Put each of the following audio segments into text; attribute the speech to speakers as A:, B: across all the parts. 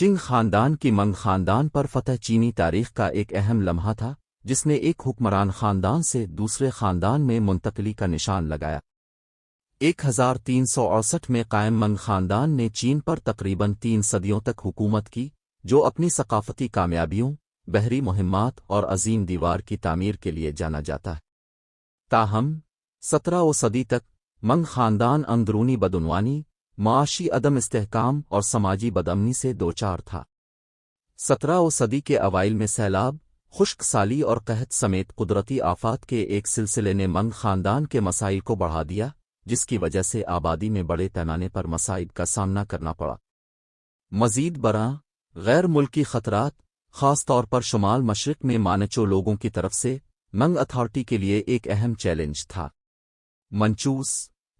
A: چنگ خاندان کی منگ خاندان پر فتح چینی تاریخ کا ایک اہم لمحہ تھا جس نے ایک حکمران خاندان سے دوسرے خاندان میں منتقلی کا نشان لگایا۔ 1368 میں قائم منگ خاندان نے چین پر تقریباً 3 صدیوں تک حکومت کی، جو اپنی ثقافتی کامیابیوں، بحری مہمات اور عظیم دیوار کی تعمیر کے لیے جانا جاتا ہے۔ تاہم 17ویں صدی تک منگ خاندان اندرونی بدعنوانی، معاشی عدم استحکام اور سماجی بدامنی سے دوچار تھا۔ 17ویں صدی کے اوائل میں سیلاب، خشک سالی اور قحط سمیت قدرتی آفات کے ایک سلسلے نے منگ خاندان کے مسائل کو بڑھا دیا، جس کی وجہ سے آبادی میں بڑے پیمانے پر مسائل کا سامنا کرنا پڑا۔ مزید برآں، غیر ملکی خطرات، خاص طور پر شمال مشرق میں مانچو لوگوں کی طرف سے منگ اتھارٹی کے لیے ایک اہم چیلنج تھا۔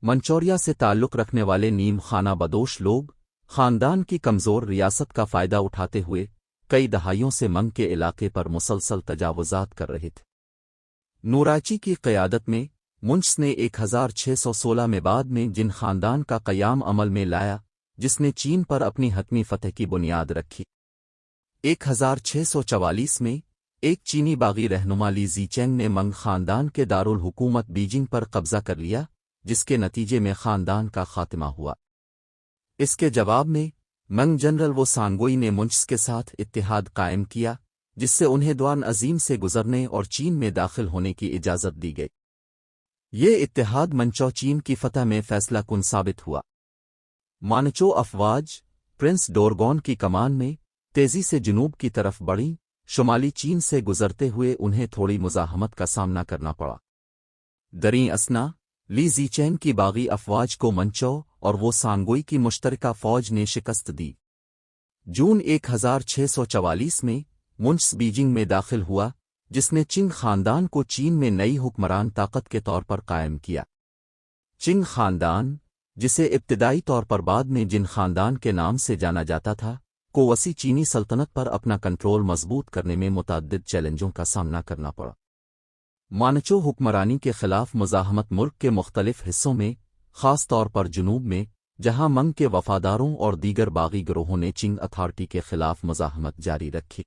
A: منچوریا سے تعلق رکھنے والے نیم خانہ بدوش لوگ خاندان کی کمزور ریاست کا فائدہ اٹھاتے ہوئے کئی دہائیوں سے منگ کے علاقے پر مسلسل تجاوزات کر رہے تھے۔ نوراچی کی قیادت میں منچس نے 1616 میں بعد میں جن خاندان کا قیام عمل میں لایا جس نے چین پر اپنی حتمی فتح کی بنیاد رکھی۔ 1644 میں ایک چینی باغی رہنما لی زیچینگ نے منگ خاندان کے دارالحکومت بیجنگ پر قبضہ کر لیا، جس کے نتیجے میں خاندان کا خاتمہ ہوا۔ اس کے جواب میں منگ جنرل وہ سانگوئی نے منچس کے ساتھ اتحاد قائم کیا، جس سے انہیں دوان عظیم سے گزرنے اور چین میں داخل ہونے کی اجازت دی گئی۔ یہ اتحاد منچو چین کی فتح میں فیصلہ کن ثابت ہوا۔ مانچو افواج پرنس ڈورگون کی کمان میں تیزی سے جنوب کی طرف بڑھی، شمالی چین سے گزرتے ہوئے انہیں تھوڑی مزاحمت کا سامنا کرنا پڑا۔ دریں اثنا لی زیچینگ کی باغی افواج کو منچو اور وہ سانگوئی کی مشترکہ فوج نے شکست دی۔ جون 1644 میں منچس بیجنگ میں داخل ہوا، جس نے چنگ خاندان کو چین میں نئی حکمران طاقت کے طور پر قائم کیا۔ چنگ خاندان، جسے ابتدائی طور پر بعد میں جن خاندان کے نام سے جانا جاتا تھا، کو وسیع چینی سلطنت پر اپنا کنٹرول مضبوط کرنے میں متعدد چیلنجوں کا سامنا کرنا پڑا۔ مانچو حکمرانی کے خلاف مزاحمت ملک کے مختلف حصوں میں، خاص طور پر جنوب میں، جہاں منگ کے وفاداروں اور دیگر باغی گروہوں نے چنگ اتھارٹی کے خلاف مزاحمت جاری رکھی۔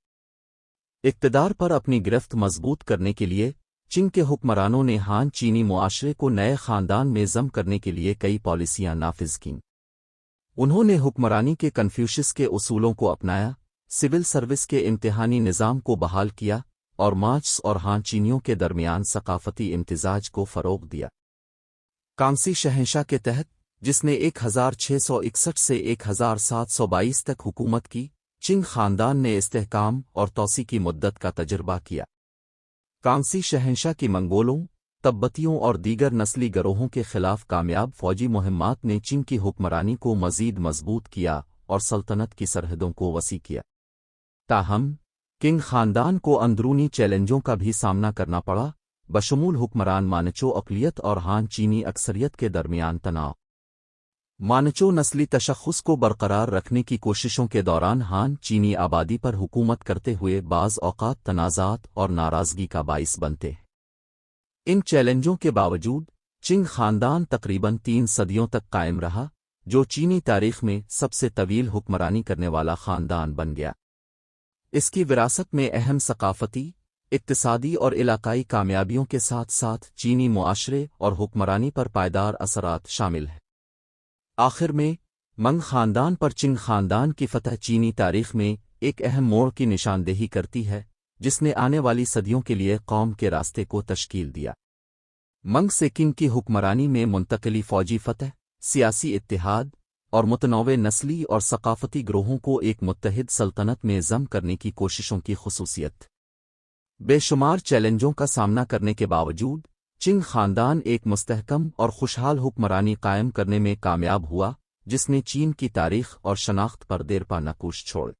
A: اقتدار پر اپنی گرفت مضبوط کرنے کے لیے چنگ کے حکمرانوں نے ہان چینی معاشرے کو نئے خاندان میں ضم کرنے کے لیے کئی پالیسیاں نافذ کیں۔ انہوں نے حکمرانی کے کنفیوشس کے اصولوں کو اپنایا، سول سروس کے امتحانی نظام کو بحال کیا اور مانچس اور ہان چینیوں کے درمیان ثقافتی امتزاج کو فروغ دیا۔ کانگسی شہنشاہ کے تحت، جس نے 1661 سے 1722 تک حکومت کی، چنگ خاندان نے استحکام اور توسیع کی مدت کا تجربہ کیا۔ کانگسی شہنشاہ کی منگولوں، تبتیوں اور دیگر نسلی گروہوں کے خلاف کامیاب فوجی مہمات نے چنگ کی حکمرانی کو مزید مضبوط کیا اور سلطنت کی سرحدوں کو وسیع کیا۔ تاہم، کنگ خاندان کو اندرونی چیلنجوں کا بھی سامنا کرنا پڑا، بشمول حکمران مانچو اقلیت اور ہان چینی اکثریت کے درمیان تناؤ۔ مانچو نسلی تشخص کو برقرار رکھنے کی کوششوں کے دوران ہان چینی آبادی پر حکومت کرتے ہوئے بعض اوقات تنازعات اور ناراضگی کا باعث بنتے ہیں۔ ان چیلنجوں کے باوجود چنگ خاندان تقریباً 3 صدیوں تک قائم رہا، جو چینی تاریخ میں سب سے طویل حکمرانی کرنے والا خاندان بن گیا۔ اس کی وراثت میں اہم ثقافتی، اقتصادی اور علاقائی کامیابیوں کے ساتھ ساتھ چینی معاشرے اور حکمرانی پر پائیدار اثرات شامل ہیں۔ آخر میں، منگ خاندان پر چنگ خاندان کی فتح چینی تاریخ میں ایک اہم موڑ کی نشاندہی کرتی ہے، جس نے آنے والی صدیوں کے لیے قوم کے راستے کو تشکیل دیا۔ منگ سے کنگ کی حکمرانی میں منتقلی، فوجی فتح، سیاسی اتحاد اور متنوع نسلی اور ثقافتی گروہوں کو ایک متحد سلطنت میں ضم کرنے کی کوششوں کی خصوصیت۔ بے شمار چیلنجوں کا سامنا کرنے کے باوجود چنگ خاندان ایک مستحکم اور خوشحال حکمرانی قائم کرنے میں کامیاب ہوا، جس نے چین کی تاریخ اور شناخت پر دیرپا نقوش چھوڑ